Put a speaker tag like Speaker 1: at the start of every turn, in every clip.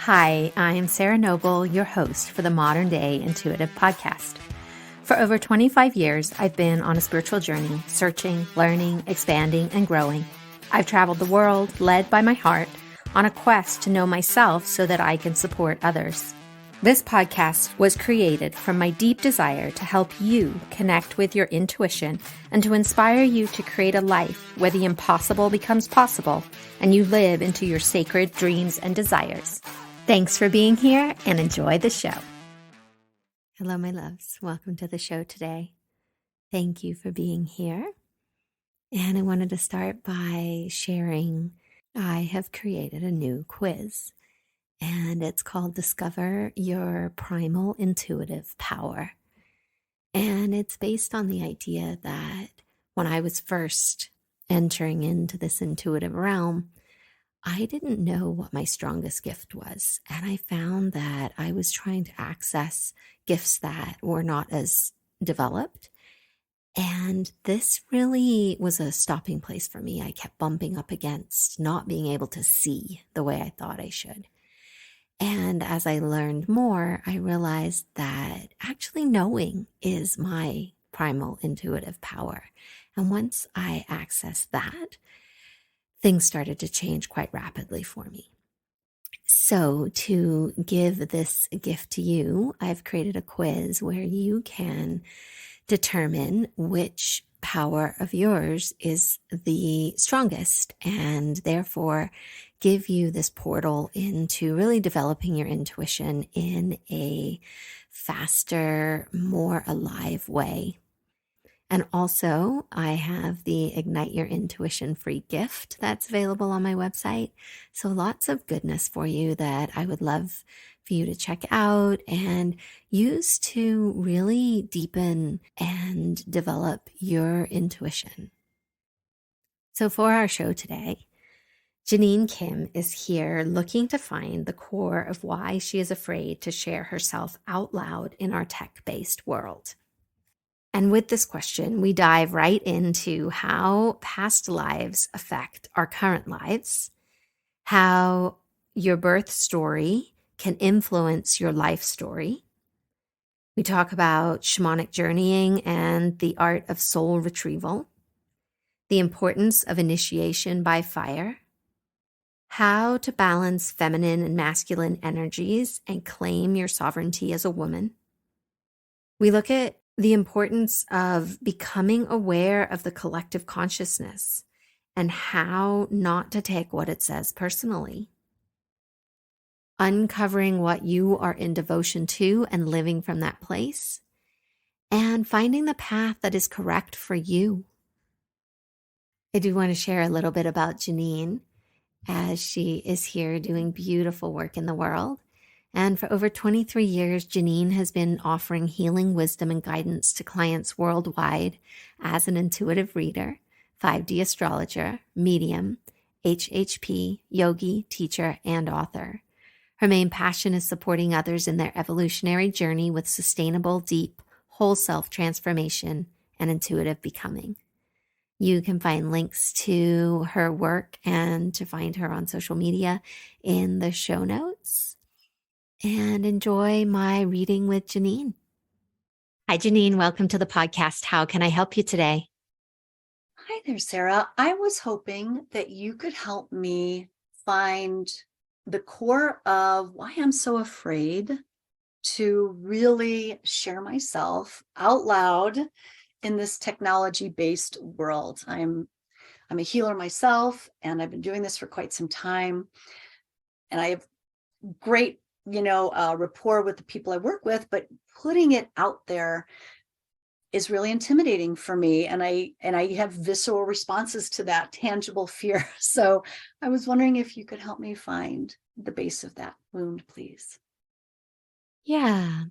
Speaker 1: Hi, I'm Sarah Noble, your host for the Modern Day Intuitive Podcast. For over 25 years, I've been on a spiritual journey, searching, learning, expanding, and growing. I've traveled the world, led by my heart, on a quest to know myself so that I can support others. This podcast was created from my deep desire to help you connect with your intuition and to inspire you to create a life where the impossible becomes possible and you live into your sacred dreams and desires. Thanks for being here and enjoy the show. Hello, my loves. Welcome to the show today. Thank you for being here. And I wanted to start by sharing I have created a new quiz, and it's called Discover Your Primal Intuitive Power. And it's based on the idea that when I was first entering into this intuitive realm, I didn't know what my strongest gift was. And I found that I was trying to access gifts that were not as developed. And this really was a stopping place for me. I kept bumping up against not being able to see the way I thought I should. And as I learned more, I realized that actually knowing is my primal intuitive power. And once I accessed that, things started to change quite rapidly for me. So to give this gift to you, I've created a quiz where you can determine which power of yours is the strongest and therefore give you this portal into really developing your intuition in a faster, more alive way. And also, I have the Ignite Your Intuition free gift that's available on my website. So lots of goodness for you that I would love for you to check out and use to really deepen and develop your intuition. So for our show today, Jeannine Kim is here looking to find the core of why she is afraid to share herself out loud in our tech-based world. And with this question, we dive right into how past lives affect our current lives, how your birth story can influence your life story. We talk about shamanic journeying and the art of soul retrieval, the importance of initiation by fire, how to balance feminine and masculine energies and claim your sovereignty as a woman. We look at the importance of becoming aware of the collective consciousness and how not to take what it says personally. Uncovering what you are in devotion to and living from that place, and finding the path that is correct for you. I do want to share a little bit about Jeannine, as she is here doing beautiful work in the world. And for over 23 years, Jeannine has been offering healing wisdom and guidance to clients worldwide as an intuitive reader, 5D astrologer, medium, HHP, yogi, teacher, and author. Her main passion is supporting others in their evolutionary journey with sustainable, deep, whole self transformation and intuitive becoming. You can find links to her work and to find her on social media in the show notes. And enjoy my reading with Jeannine. Hi, Jeannine. Welcome to the podcast. How can I help you today?
Speaker 2: Hi there, Sarah. I was hoping that you could help me find the core of why I'm so afraid to really share myself out loud in this technology-based world. I'm a healer myself, and I've been doing this for quite some time. And I have great rapport with the people I work with, but putting it out there is really intimidating for me. And I have visceral responses to that tangible fear. So I was wondering if you could help me find the base of that wound, please.
Speaker 1: Yeah.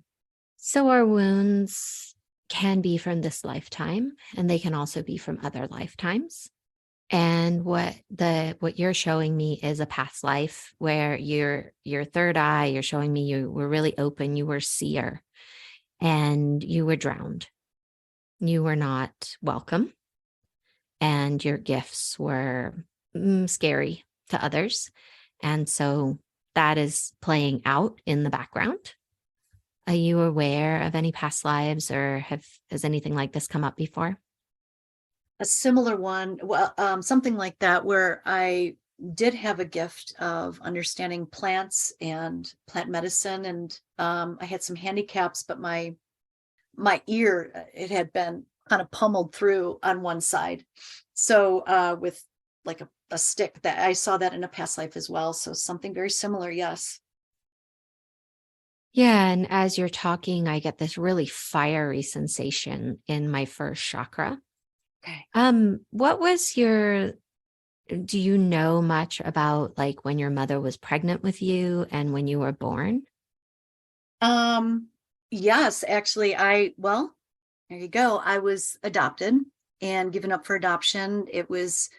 Speaker 1: So our wounds can be from this lifetime, and they can also be from other lifetimes. And what you're showing me is a past life where your third eye, you're showing me you were really open, you were seer, and you were drowned. You were not welcome, and your gifts were scary to others. And so that is playing out in the background? Are you aware of any past lives, or has anything like this come up before?
Speaker 2: A similar one, well, something like that, where I did have a gift of understanding plants and plant medicine, and I had some handicaps, but my ear, it had been kind of pummeled through on one side. So with like a stick, that I saw that in a past life as well. So something very similar, yes.
Speaker 1: Yeah. And as you're talking, I get this really fiery sensation in my first chakra.
Speaker 2: Okay.
Speaker 1: What was do you know much about like when your mother was pregnant with you and when you were born?
Speaker 2: Um, yes, actually, well, there you go. I was adopted and given up for adoption. It was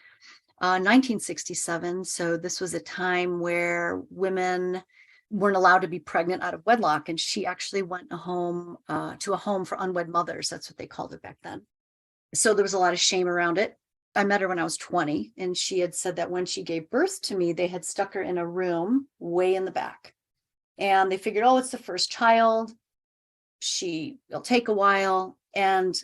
Speaker 2: 1967. So this was a time where women weren't allowed to be pregnant out of wedlock. And she actually went to a home for unwed mothers. That's what they called it back then. So there was a lot of shame around it. I met her when I was 20, and she had said that when she gave birth to me, they had stuck her in a room way in the back. And they figured, oh, it's the first child. It'll take a while. And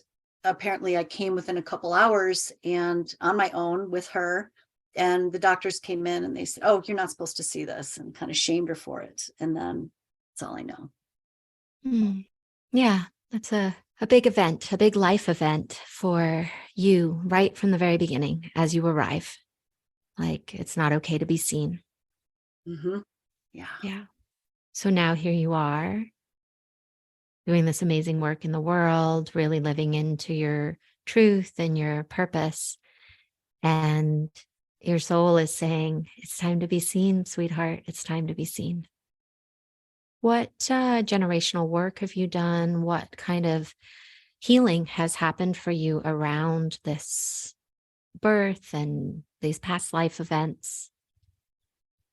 Speaker 2: apparently I came within a couple hours and on my own with her. And the doctors came in and they said, oh, you're not supposed to see this, and kind of shamed her for it. And then that's all I know.
Speaker 1: Hmm. Yeah, that's a big event, a big life event for you right from the very beginning as you arrive. Like it's not okay to be seen.
Speaker 2: Mm-hmm. Yeah.
Speaker 1: Yeah. So now here you are doing this amazing work in the world, really living into your truth and your purpose. And your soul is saying, it's time to be seen, sweetheart. It's time to be seen. What generational work have you done? What kind of healing has happened for you around this birth and these past life events?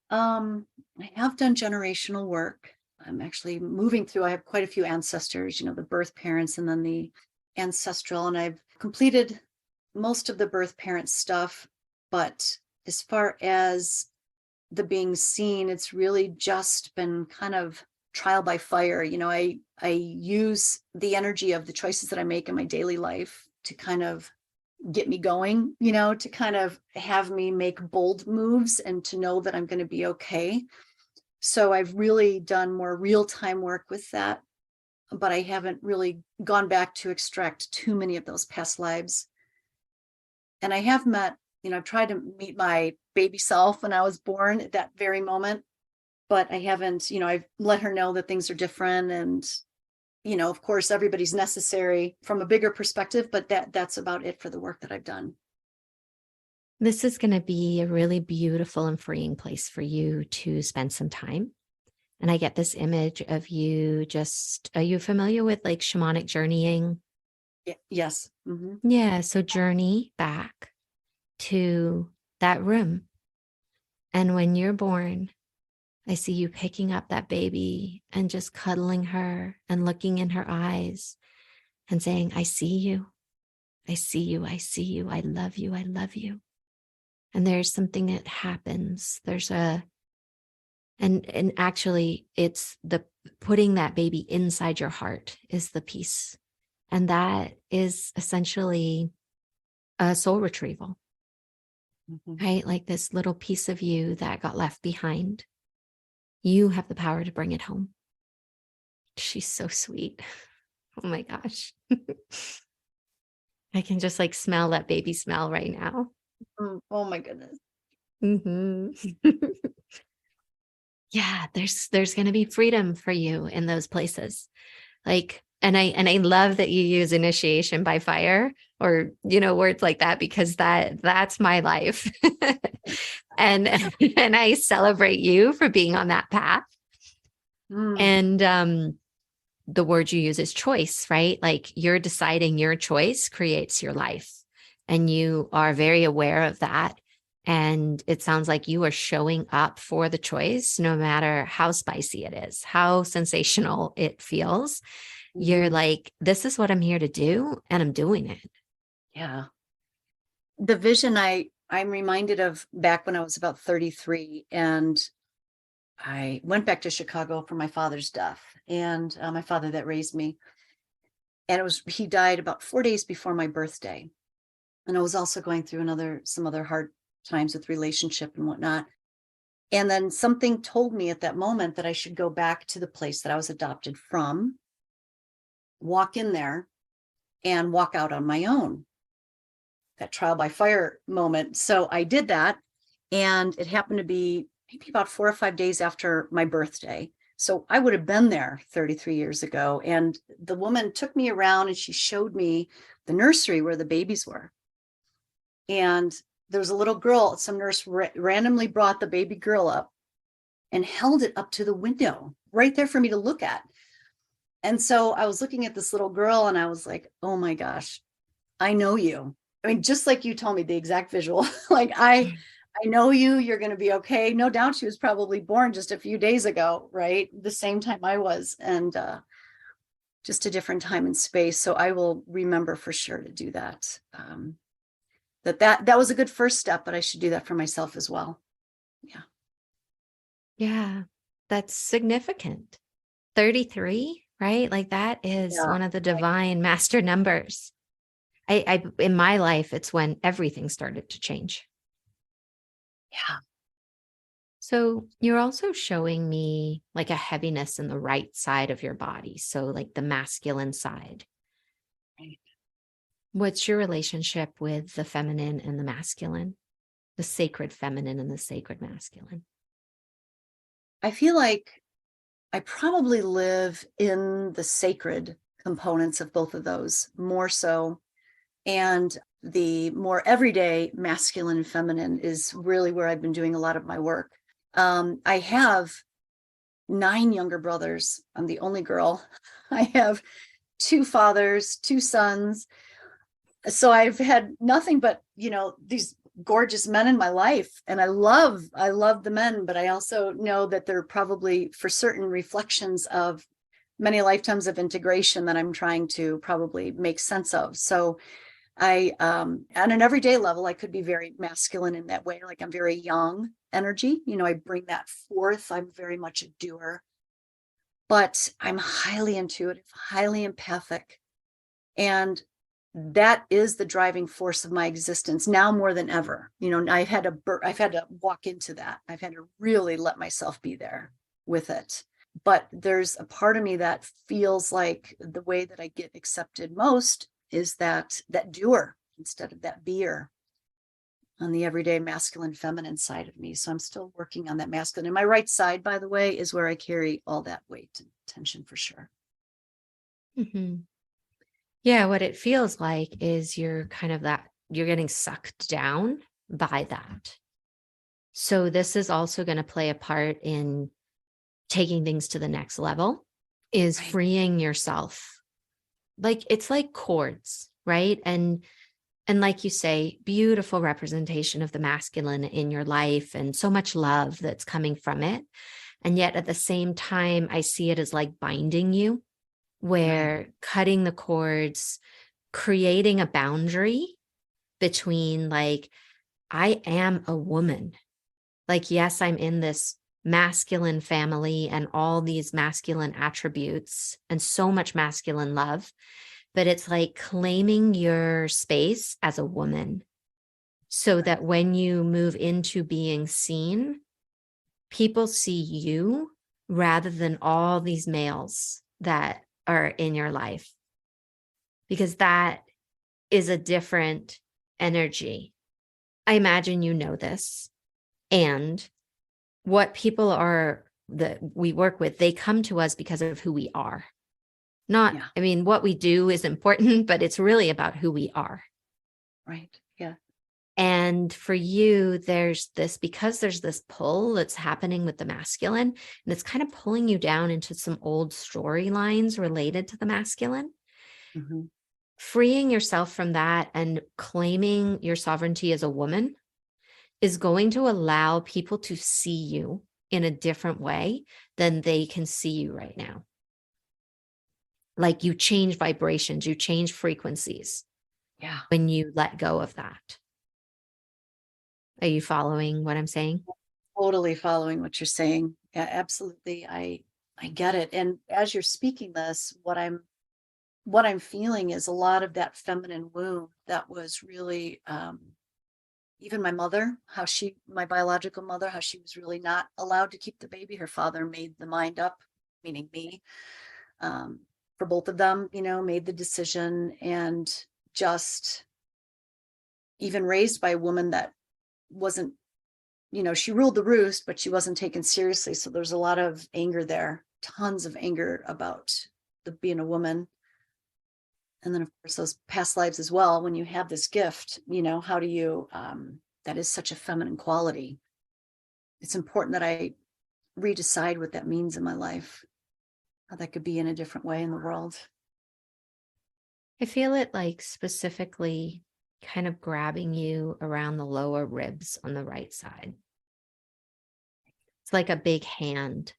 Speaker 2: I have done generational work. I'm actually moving through, I have quite a few ancestors, the birth parents and then the ancestral, and I've completed most of the birth parent stuff. But as far as the being seen, it's really just been kind of trial by fire. I use the energy of the choices that I make in my daily life to kind of get me going, to kind of have me make bold moves and to know that I'm going to be okay. So I've really done more real-time work with that, but I haven't really gone back to extract too many of those past lives. And I have met, I've tried to meet my baby self when I was born at that very moment, but I haven't, I've let her know that things are different. And, of course, everybody's necessary from a bigger perspective, but that's about it for the work that I've done.
Speaker 1: This is going to be a really beautiful and freeing place for you to spend some time. And I get this image of you are you familiar with like shamanic journeying?
Speaker 2: Yes. Mm-hmm.
Speaker 1: Yeah. So journey back to that room. And when you're born, I see you picking up that baby and just cuddling her and looking in her eyes and saying, I see you. I see you. I see you. I love you. I love you. And there's something that happens. And actually it's the putting that baby inside your heart is the piece. And that is essentially a soul retrieval, right? Like this little piece of you that got left behind. You have the power to bring it home. She's so sweet. Oh my gosh. I can just like smell that baby smell right now.
Speaker 2: Oh my goodness.
Speaker 1: Mm-hmm. Yeah, there's going to be freedom for you in those places. Like, and I love that you use initiation by fire or, words like that, because that's my life. and, and I celebrate you for being on that path. And, the word you use is choice, right? Like you're deciding your choice creates your life, and you are very aware of that. And it sounds like you are showing up for the choice, no matter how spicy it is, how sensational it feels. You're like, this is what I'm here to do, and I'm doing it.
Speaker 2: Yeah. The vision I'm reminded of back when I was about 33, and I went back to Chicago for my father's death, and my father that raised me. And he died about 4 days before my birthday. And I was also going through some other hard times with relationship and whatnot. And then something told me at that moment that I should go back to the place that I was adopted from, walk in there, and walk out on my own. That trial by fire moment. So I did that. And it happened to be maybe about 4 or 5 days after my birthday. So I would have been there 33 years ago. And the woman took me around and she showed me the nursery where the babies were. And there was a little girl, some nurse randomly brought the baby girl up and held it up to the window right there for me to look at. And so I was looking at this little girl and I was like, oh my gosh, I know you. I mean, just like you told me the exact visual, like I know you, you're going to be okay. No doubt she was probably born just a few days ago, right? The same time I was, and just a different time and space. So I will remember for sure to do that. That was a good first step, but I should do that for myself as well. Yeah.
Speaker 1: Yeah, that's significant. 33, right? Like that is
Speaker 2: Yeah.
Speaker 1: one of the divine master numbers. I in my life, it's when everything started to change.
Speaker 2: Yeah.
Speaker 1: So you're also showing me like a heaviness in the right side of your body. So like the masculine side.
Speaker 2: Right.
Speaker 1: What's your relationship with the feminine and the masculine, the sacred feminine and the sacred masculine?
Speaker 2: I feel like I probably live in the sacred components of both of those more so. And the more everyday masculine and feminine is really where I've been doing a lot of my work. I have 9 younger brothers. I'm the only girl. I have 2 fathers, 2 sons. So I've had nothing but, these gorgeous men in my life. And I love the men, but I also know that they're probably for certain reflections of many lifetimes of integration that I'm trying to probably make sense of. So on an everyday level, I could be very masculine in that way. Like I'm very young energy, I bring that forth. I'm very much a doer, but I'm highly intuitive, highly empathic. And that is the driving force of my existence now more than ever. I've had to walk into that. I've had to really let myself be there with it. But there's a part of me that feels like the way that I get accepted most is that doer instead of that beer on the everyday masculine feminine side of me. So I'm still working on that masculine. And my right side, by the way, is where I carry all that weight and tension for sure.
Speaker 1: Mm-hmm. Yeah, what it feels like is you're getting sucked down by that. So this is also going to play a part in taking things to the next level, is
Speaker 2: Right.
Speaker 1: freeing yourself. Like it's like cords, right? And like you say, beautiful representation of the masculine in your life and so much love that's coming from it. And yet at the same time, I see it as like binding you, where cutting the cords, creating a boundary between like, I am a woman. Like, yes, I'm in this masculine family and all these masculine attributes and so much masculine love, but it's like claiming your space as a woman so that when you move into being seen, people see you rather than all these males that are in your life, because that is a different energy. I imagine you know this. And what people are that we work with, they come to us because of who we are. I mean, what we do is important, but it's really about who we are.
Speaker 2: Right. Yeah.
Speaker 1: And for you, because there's this pull that's happening with the masculine, and it's kind of pulling you down into some old storylines related to the masculine.
Speaker 2: Mm-hmm.
Speaker 1: Freeing yourself from that and claiming your sovereignty as a woman is going to allow people to see you in a different way than they can see you right now. Like you change vibrations, you change frequencies.
Speaker 2: Yeah.
Speaker 1: When you let go of that. Are you following what I'm saying?
Speaker 2: Totally following what you're saying. Absolutely. I get it. And as you're speaking this, what I'm feeling is a lot of that feminine wound that was really, even my mother, my biological mother, how she was really not allowed to keep the baby. Her father made the mind up, meaning me, um, for both of them, made the decision, and just even raised by a woman that wasn't, she ruled the roost, but she wasn't taken seriously. So there's a lot of anger there, tons of anger about being a woman. And then of course those past lives as well. When you have this gift, how do you, that is such a feminine quality. It's important that I redecide what that means in my life, how that could be in a different way in the world.
Speaker 1: I feel it like specifically kind of grabbing you around the lower ribs on the right side. It's like a big hand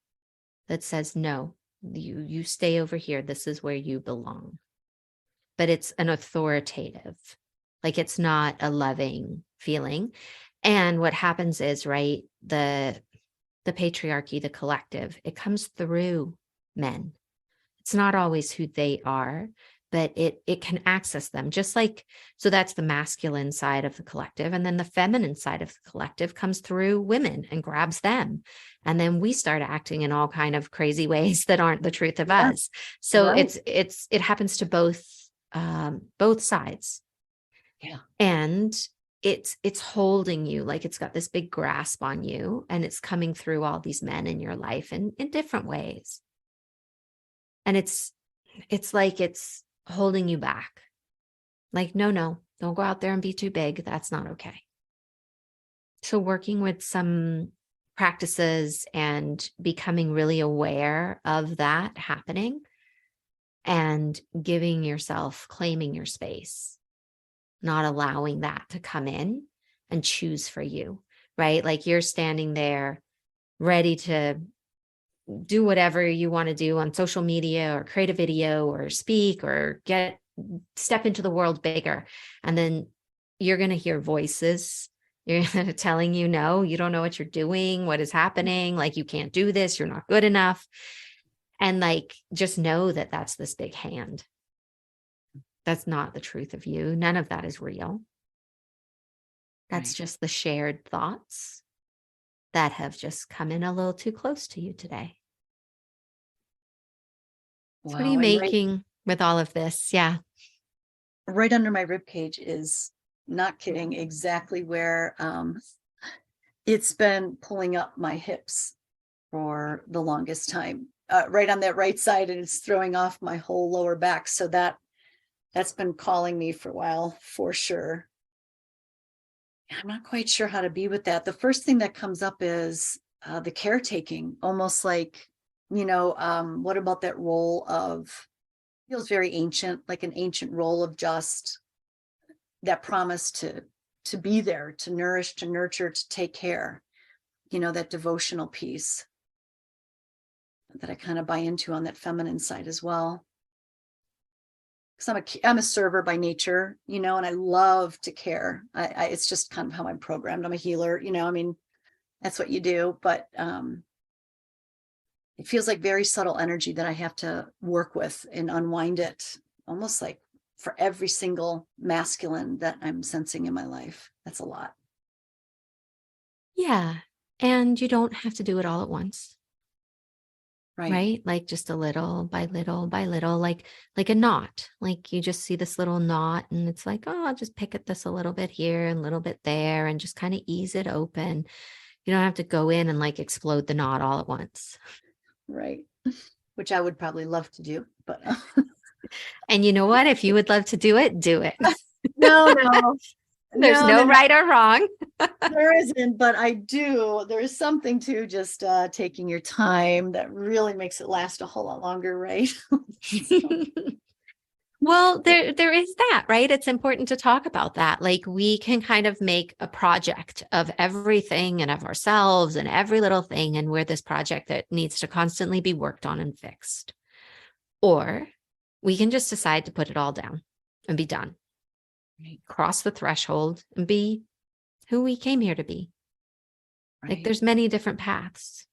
Speaker 1: that says, no, you stay over here. This is where you belong. But it's an authoritative, like it's not a loving feeling. And what happens is, right, the patriarchy, the collective, it comes through men. It's not always who they are, but it can access them, just like, so that's the masculine side of the collective. And then the feminine side of the collective comes through women and grabs them. And then we start acting in all kind of crazy ways that aren't the truth of us. So
Speaker 2: Right.
Speaker 1: it happens to both sides.
Speaker 2: Yeah.
Speaker 1: And it's holding you, like it's got this big grasp on you, and it's coming through all these men in your life in different ways. And it's like it's holding you back. Like, no, don't go out there and be too big. That's not okay. So working with some practices and becoming really aware of that happening and giving yourself, claiming your space, not allowing that to come in and choose for you, right? Like you're standing there ready to do whatever you want to do on social media or create a video or speak or step into the world bigger. And then you're going to hear voices. You're telling you, no, you don't know what you're doing. What is happening? Like, you can't do this. You're not good enough. And like, just know that that's this big hand. That's not the truth of you. None of that is real. That's
Speaker 2: Right.
Speaker 1: just the shared thoughts that have just come in a little too close to you today. So what are
Speaker 2: Wow.
Speaker 1: you
Speaker 2: And
Speaker 1: making with all of this? Yeah.
Speaker 2: right under my rib cage is, not kidding, exactly where it's been pulling up my hips for the longest time, right on that right side, and it's throwing off my whole lower back. So that's been calling me for a while, for sure. I'm not quite sure how to be with that. The first thing that comes up is the caretaking, almost like, what about that role of, feels very ancient, like an ancient role of just that promise to be there, to nourish, to nurture, to take care, that devotional piece that I kind of buy into on that feminine side as well. Because I'm a server by nature, and I love to care. It's just kind of how I'm programmed. I'm a healer, I mean, that's what you do. But it feels like very subtle energy that I have to work with and unwind it, almost like for every single masculine that I'm sensing in my life. That's a lot.
Speaker 1: Yeah. And you don't have to do it all at once,
Speaker 2: Right.
Speaker 1: right? Like just a little by little by little, like a knot. Like you just see this little knot and it's like, oh, I'll just pick at this a little bit here and a little bit there and just kind of ease it open. You don't have to go in and like explode the knot all at once.
Speaker 2: Right. Which I would probably love to do, but
Speaker 1: And you know what? If you would love to do it, do it.
Speaker 2: no,
Speaker 1: There's no right or wrong.
Speaker 2: there isn't, but there is something to just taking your time that really makes it last a whole lot longer, right?
Speaker 1: Well, there is that, right? It's important to talk about that. Like we can kind of make a project of everything and of ourselves and every little thing. And we're this project that needs to constantly be worked on and fixed. Or we can just decide to put it all down and be done.
Speaker 2: Right.
Speaker 1: Cross the threshold and be who we came here to be.
Speaker 2: Right.
Speaker 1: Like there's many different paths.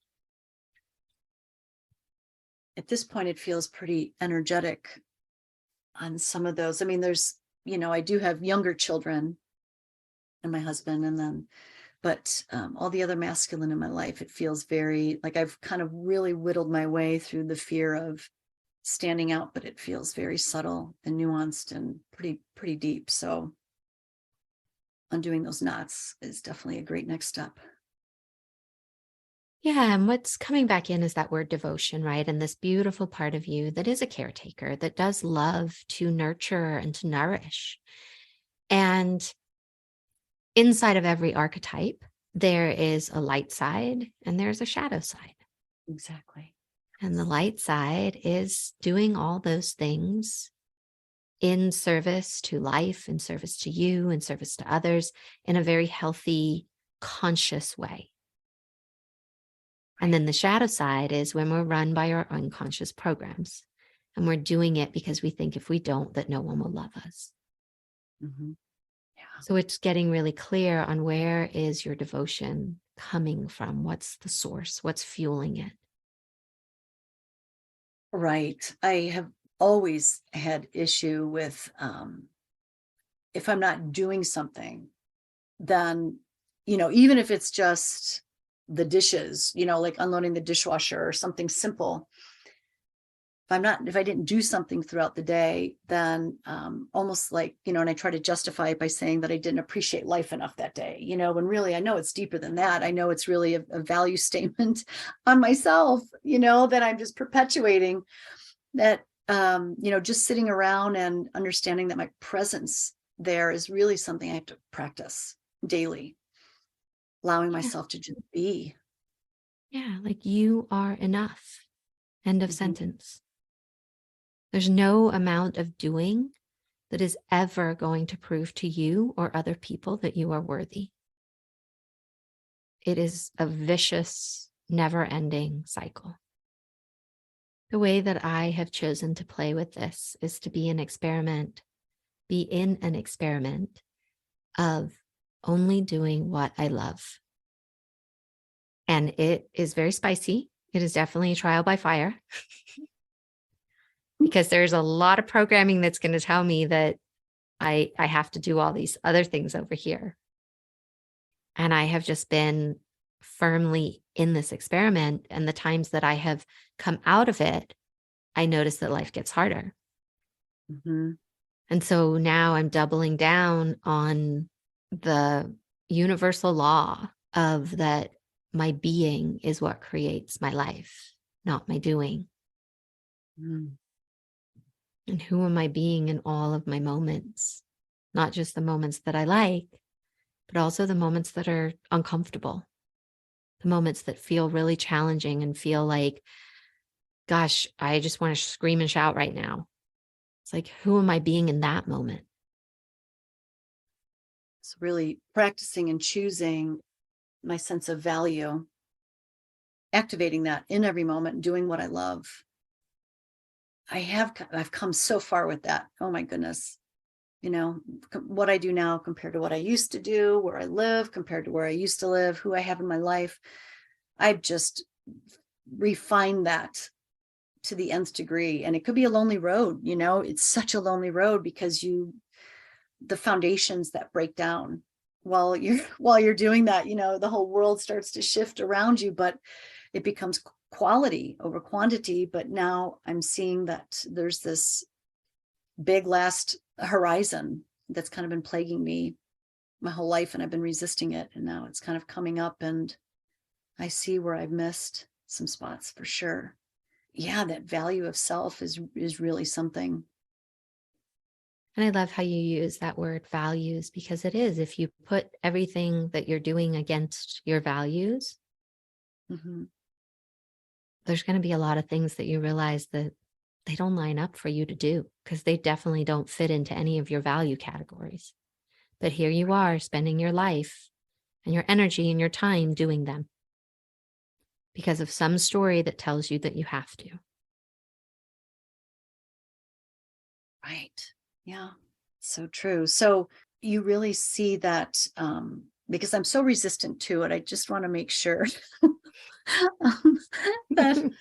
Speaker 2: at this point, it feels pretty energetic on some of those. I mean, there's, I do have younger children and my husband, and then, but all the other masculine in my life, it feels very like I've kind of really whittled my way through the fear of standing out, but it feels very subtle and nuanced and pretty deep. So undoing those knots is definitely a great next step.
Speaker 1: Yeah, and what's coming back in is that word devotion, right? And this beautiful part of you that is a caretaker, that does love to nurture and to nourish. And inside of every archetype, there is a light side and there's a shadow side.
Speaker 2: Exactly.
Speaker 1: And the light side is doing all those things in service to life, in service to you, in service to others, in a very healthy, conscious way. And then the shadow side is when we're run by our unconscious programs and we're doing it because we think if we don't, that no one will love us.
Speaker 2: Mm-hmm. Yeah.
Speaker 1: So it's getting really clear on where is your devotion coming from? What's the source? What's fueling it?
Speaker 2: Right. I have always had issue with if I'm not doing something, then, even if it's just the dishes, like unloading the dishwasher or something simple. If I didn't do something throughout the day, then almost like, and I try to justify it by saying that I didn't appreciate life enough that day, when really I know it's deeper than that. I know it's really a value statement on myself, that I'm just perpetuating that, just sitting around and understanding that my presence there is really something I have to practice daily, allowing myself to just be.
Speaker 1: Yeah, like you are enough. End of
Speaker 2: Mhm.
Speaker 1: sentence. There's no amount of doing that is ever going to prove to you or other people that you are worthy. It is a vicious, never-ending cycle. The way that I have chosen to play with this is to be in an experiment of only doing what I love. And it is very spicy. It is definitely a trial by fire because there's a lot of programming that's going to tell me that I have to do all these other things over here. And I have just been firmly in this experiment. And the times that I have come out of it, I notice that life gets harder.
Speaker 2: Mm-hmm.
Speaker 1: And so now I'm doubling down on the universal law of that my being is what creates my life, not my doing.
Speaker 2: Mm-hmm.
Speaker 1: And who am I being in all of my moments? Not just the moments that I like, but also the moments that are uncomfortable, the moments that feel really challenging and feel like, gosh, I just want to scream and shout right now. It's like, who am I being in that moment?
Speaker 2: So really practicing and choosing my sense of value, activating that in every moment, doing what I love. I've come so far with that. Oh my goodness. What I do now compared to what I used to do, where I live compared to where I used to live, who I have in my life. I've just refined that to the nth degree. And it could be a lonely road, it's such a lonely road because the foundations that break down while you're doing that, the whole world starts to shift around you, but it becomes quality over quantity. But now I'm seeing that there's this big last horizon that's kind of been plaguing me my whole life, and I've been resisting it, and now it's kind of coming up, and I see where I've missed some spots for sure. Yeah, that value of self is really something.
Speaker 1: And I love how you use that word values because it is. If you put everything that you're doing against your values,
Speaker 2: Mm-hmm.
Speaker 1: there's going to be a lot of things that you realize that they don't line up for you to do because they definitely don't fit into any of your value categories. But here you are spending your life and your energy and your time doing them because of some story that tells you that you have to.
Speaker 2: Right. Yeah. So true. So you really see that, because I'm so resistant to it, I just want to make sure um, that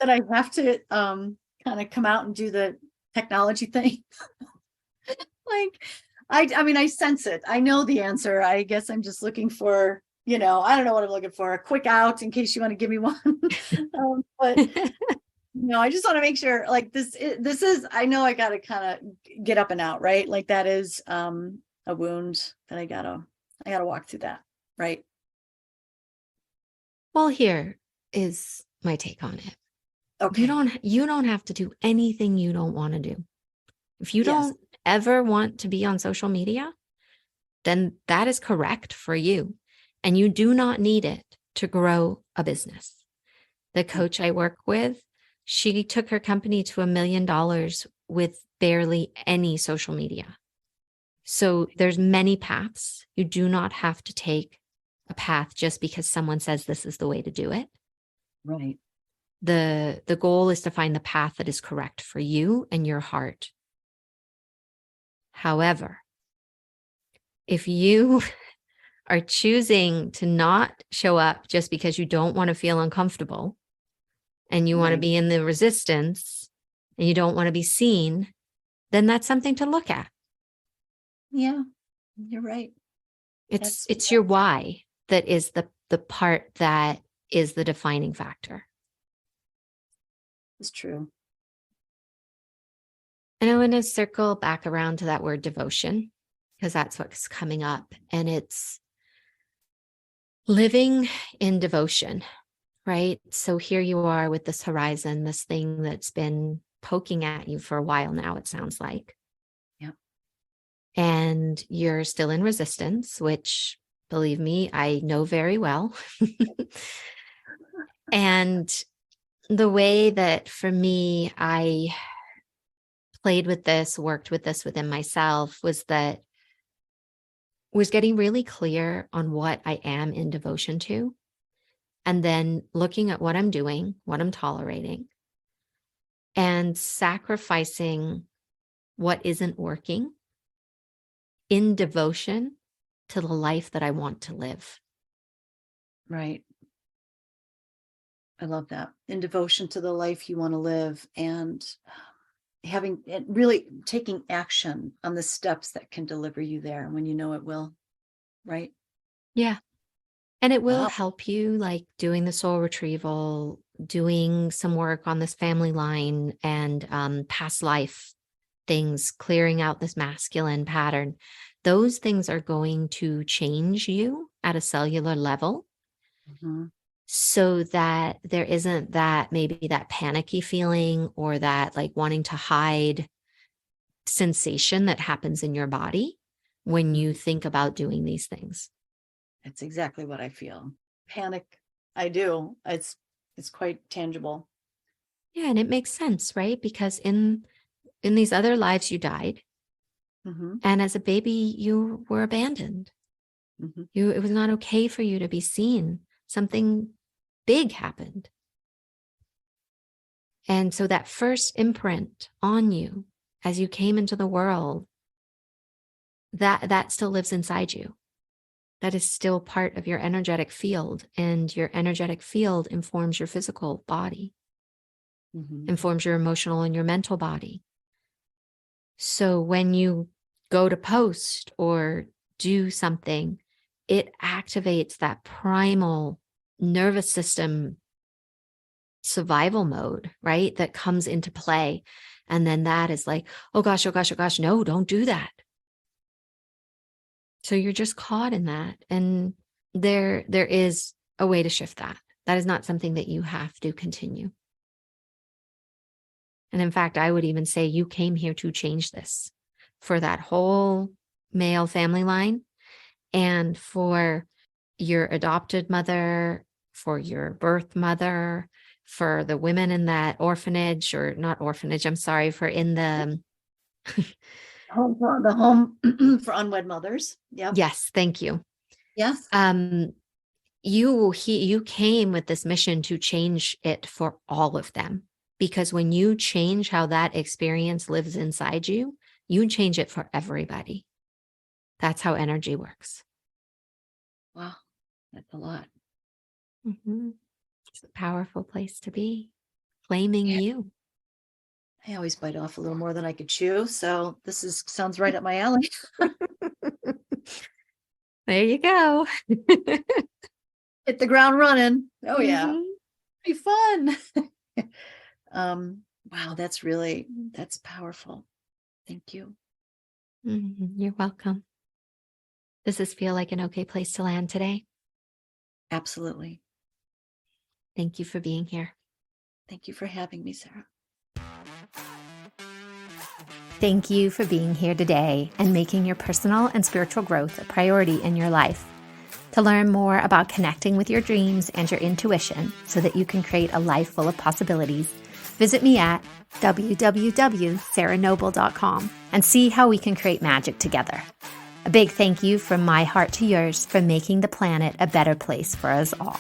Speaker 2: that I have to kind of come out and do the technology thing. Like, I mean, I sense it. I know the answer. I guess I'm just looking for, I don't know what I'm looking for. A quick out in case you want to give me one. But I just want to make sure like this is, I know I got to kind of get up and out, right? Like that is a wound that I gotta walk through that. Right.
Speaker 1: Well, here is my take on it.
Speaker 2: Okay.
Speaker 1: You don't have to do anything you don't want to do. If you
Speaker 2: Yes.
Speaker 1: don't ever want to be on social media, then that is correct for you. And you do not need it to grow a business. The coach I work with, she took her company to $1 million with barely any social media. So there's many paths. You do not have to take a path just because someone says this is the way to do it.
Speaker 2: Right.
Speaker 1: The goal is to find the path that is correct for you and your heart. However, if you are choosing to not show up just because you don't want to feel uncomfortable and you want to be in the resistance and you don't want to be seen, then that's something to look at.
Speaker 2: Yeah, you're right.
Speaker 1: It's your why that is the part that is the defining factor.
Speaker 2: It's true.
Speaker 1: And I want to circle back around to that word devotion, because that's what's coming up. And it's living in devotion, right? So here you are with this horizon, this thing that's been poking at you for a while now, it sounds like.
Speaker 2: Yeah.
Speaker 1: And you're still in resistance, which, believe me, I know very well. And the way that for me, I played with this, worked with this within myself was getting really clear on what I am in devotion to. And then looking at what I'm doing, what I'm tolerating, and sacrificing what isn't working in devotion to the life that I want to live.
Speaker 2: Right. I love that. In devotion to the life you want to live, and having it really taking action on the steps that can deliver you there when you know it will. Right.
Speaker 1: Yeah. And it will
Speaker 2: Wow.
Speaker 1: help you, like doing the soul retrieval, doing some work on this family line and past life things, clearing out this masculine pattern. Those things are going to change you at a cellular level.
Speaker 2: Mm-hmm.
Speaker 1: So that there isn't that maybe that panicky feeling or that like wanting to hide sensation that happens in your body when you think about doing these things.
Speaker 2: That's exactly what I feel. Panic. I do. It's quite tangible.
Speaker 1: Yeah, and it makes sense, right? Because in these other lives you died, and as a baby you were abandoned. It was not okay for you to be seen. Something big happened. And so that first imprint on you as you came into the world, that still lives inside you. That is still part of your energetic field, and your energetic field informs your physical body, informs your emotional and your mental body. So when you go to post or do something, it activates that primal nervous system survival mode, right? That comes into play. And then that is like, oh gosh, no, don't do that. So you're just caught in that. And there is a way to shift that. That is not something that you have to continue. And in fact, I would even say you came here to change this for that whole male family line and for your adopted mother, for your birth mother, for the women in that orphanage, or not orphanage, I'm sorry, for in the
Speaker 2: home for unwed mothers. Yeah.
Speaker 1: Yes, thank you.
Speaker 2: Yes.
Speaker 1: You came with this mission to change it for all of them, because when you change how that experience lives inside you, you change it for everybody. That's how energy works.
Speaker 2: Wow, that's a lot.
Speaker 1: It's a powerful place to be. claiming
Speaker 2: Yeah.
Speaker 1: you.
Speaker 2: I always bite off a little more than I could chew. So sounds right up my alley.
Speaker 1: There you go.
Speaker 2: Hit the ground running. Oh yeah.
Speaker 1: Mhm.
Speaker 2: Be fun. Wow, that's powerful. Thank you.
Speaker 1: You're welcome. Does this feel like an okay place to land today?
Speaker 2: Absolutely.
Speaker 1: Thank you for being here.
Speaker 2: Thank you for having me, Sarah.
Speaker 1: Thank you for being here today and making your personal and spiritual growth a priority in your life. To learn more about connecting with your dreams and your intuition so that you can create a life full of possibilities, visit me at www.sarahnoble.com and see how we can create magic together. A big thank you from my heart to yours for making the planet a better place for us all.